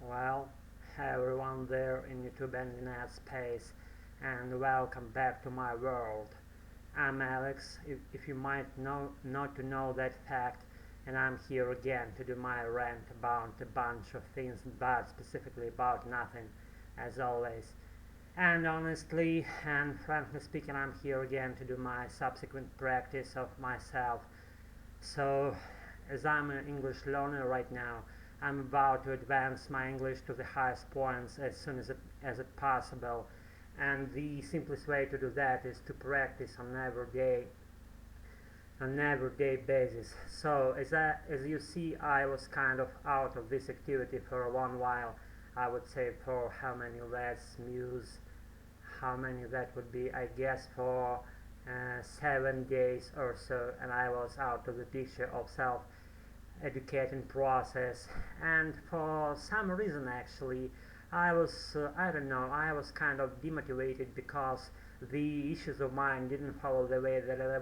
Well, hi everyone there in YouTube and in ad space, and welcome back to my world. I'm Alex, if you might not to know that fact, and I'm here again to do my rant about a bunch of things, but specifically about nothing, as always. And honestly and frankly speaking, I'm here again to do my subsequent practice of myself. So, as I'm an English learner right now, I'm about to advance my English to the highest points as soon as it possible. And the simplest way to do that is to practice on everyday basis. So as you see, I was kind of out of this activity for a long while. I would say for how many less muse, how many that would be, I guess for 7 days or so, and I was out of the picture of self-educating process. And for some reason, actually, I don't know, I was kind of demotivated because the issues of mine didn't follow the way that I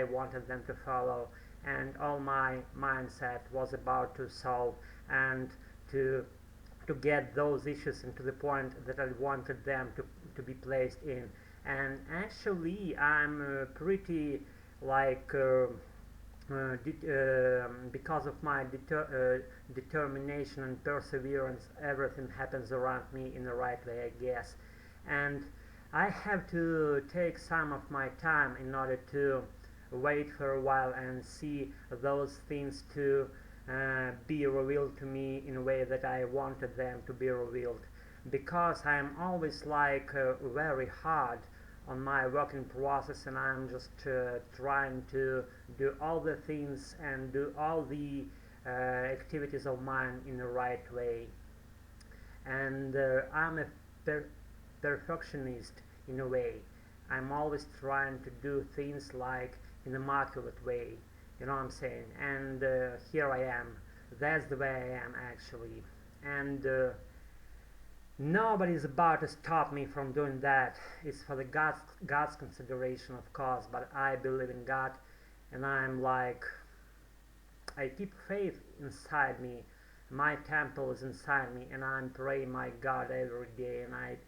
wanted them to follow, and all my mindset was about to solve and to to get those issues into the point that I wanted them to be placed in. And actually, I'm pretty like because of my determination and perseverance, everything happens around me in the right way, I guess. And I have to take some of my time in order to wait for a while and see those things to be revealed to me in a way that I wanted them to be revealed, because I'm always like very hard on my working process, and I'm just trying to do all the things and do all the activities of mine in the right way. And I'm a per perfectionist in a way. I'm always trying to do things like in a immaculate way, you know what I'm saying? And here I am. That's the way I am actually. And nobody's about to stop me from doing that. It's for the God's consideration, of course, but I believe in God, and I'm like, I keep faith inside me. My temple is inside me, and I'm praying my God every day, and I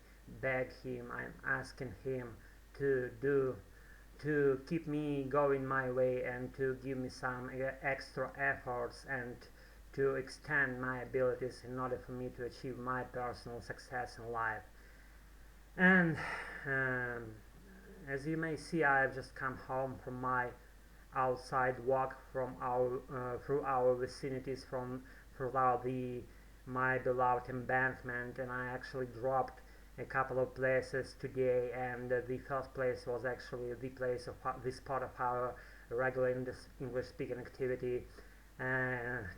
beg Him, I'm asking Him to do, to keep me going my way and to give me some extra efforts and to extend my abilities in order for me to achieve my personal success in life. And um, as you may see, I've just come home from my outside walk from our through our vicinities, from throughout the my beloved embankment, and I actually dropped a couple of places today, and the first place was actually the place of this part of our regular English speaking activity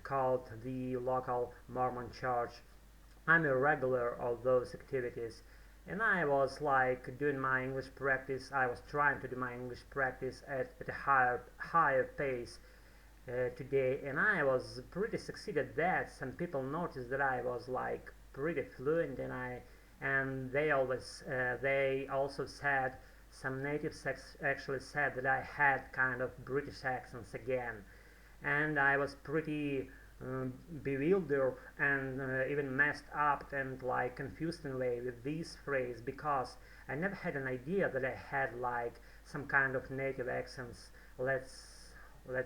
called the local Mormon church. I'm a regular of those activities, and I was like doing my English practice. I was trying to do my English practice at a higher pace today, and I was pretty succeeded at that. Some people noticed that I was like pretty fluent, and they also said, some natives actually said that I had kind of British accents again, and I was pretty bewildered and even messed up and like confused in a way with this phrase, because I never had an idea that I had like some kind of native accents, let's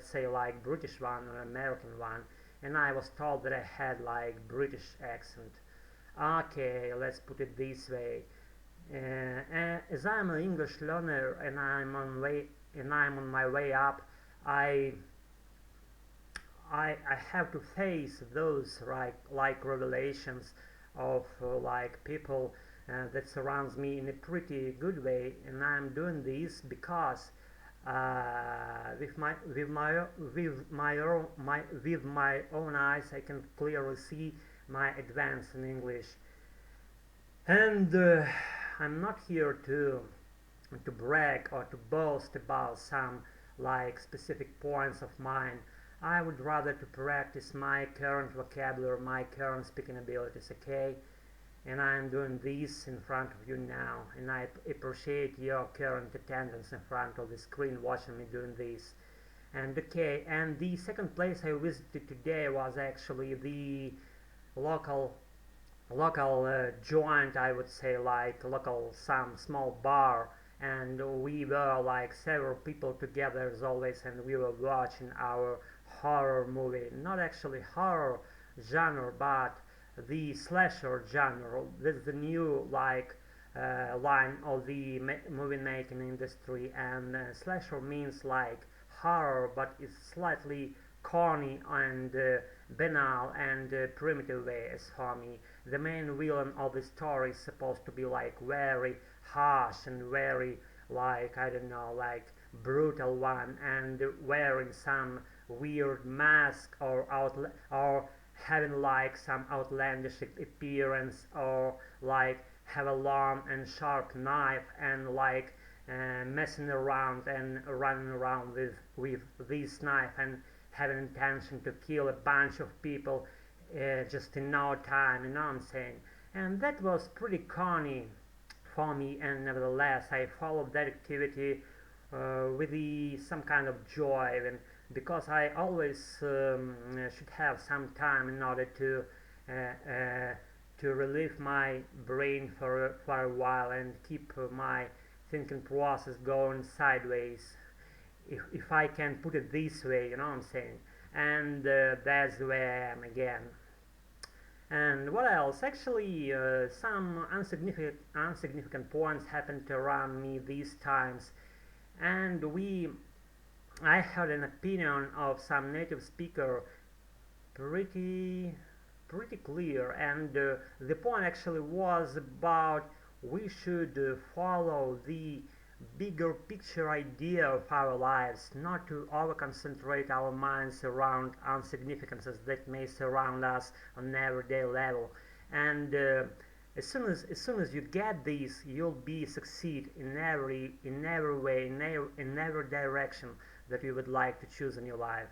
say like British one or American one, and I was told that I had like British accent. Okay, let's put it this way. As I'm an English learner and I'm on my way up, I I have to face those like revelations of like people that surrounds me in a pretty good way, and I'm doing this because with my own eyes I can clearly see my advance in English. And I'm not here to brag or to boast about some like specific points of mine. I would rather to practice my current vocabulary, my current speaking abilities, okay? And I'm doing this in front of you now, and I appreciate your current attendance in front of the screen watching me doing this. And okay, and the second place I visited today was actually the local local joint, I would say, like local some small bar, and we were like several people together as always, and we were watching our horror movie, not actually horror genre, but the slasher genre. This is the new like line of the movie making industry, and slasher means like horror, but it's slightly corny and banal and primitive way. As for me, the main villain of the story is supposed to be like very harsh and very like, I don't know, like brutal one, and wearing some weird mask or having like some outlandish appearance, or like have a long and sharp knife, and like messing around and running around with this knife, and having intention to kill a bunch of people just in no time, you know what I'm saying? And that was pretty corny for me, and nevertheless I followed that activity with some kind of joy, and because I always should have some time in order to relieve my brain for a while and keep my thinking process going sideways, if I can put it this way, you know what I'm saying? And that's the way I am again. And what else? Actually, some insignificant points happened around me these times, and I had an opinion of some native speaker pretty clear, and the point actually was about we should follow the bigger picture idea of our lives, not to over concentrate our minds around insignificances that may surround us on an everyday level. And as soon as you get this, you'll be succeed in every way, in every direction that you would like to choose in your life.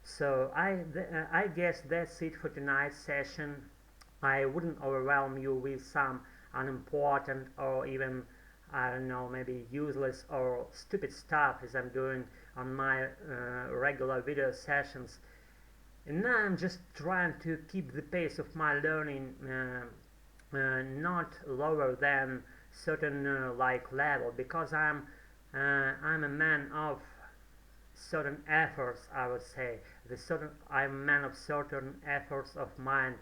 So I guess that's it for tonight's session. I wouldn't overwhelm you with some unimportant or even, I don't know, maybe useless or stupid stuff as I'm doing on my regular video sessions. And now I'm just trying to keep the pace of my learning not lower than certain like level, because I'm a man of certain efforts, I would say. I'm a man of certain efforts of mine,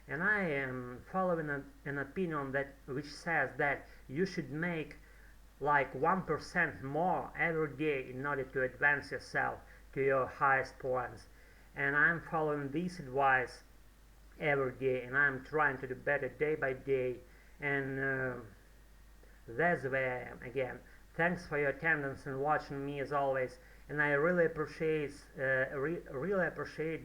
and I am following an opinion that which says that you should make like 1% more every day in order to advance yourself to your highest points. And I'm following this advice every day, and I'm trying to do better day by day, and that's the way I am again. Thanks for your attendance and watching me as always, and I really appreciate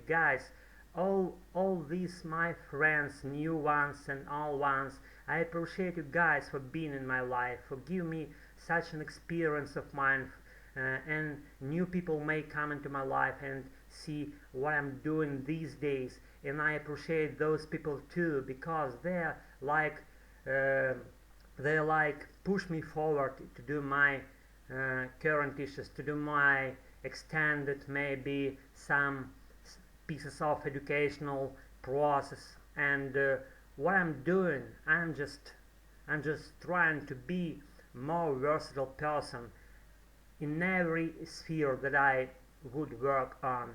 guys, all these my friends, new ones and old ones. I appreciate you guys for being in my life, for giving me such an experience of mine, and new people may come into my life and see what I'm doing these days, and I appreciate those people too, because uh, they like push me forward to do my current issues, to do my extended maybe some pieces of educational process. And what I'm doing, I'm just trying to be more versatile person in every sphere that I would work on.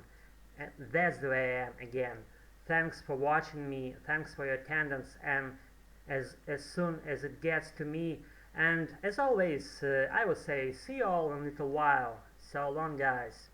And that's the way I am again. Thanks for watching me, thanks for your attendance, and as soon as it gets to me, and as always, I will say see you all in a little while. So long, guys.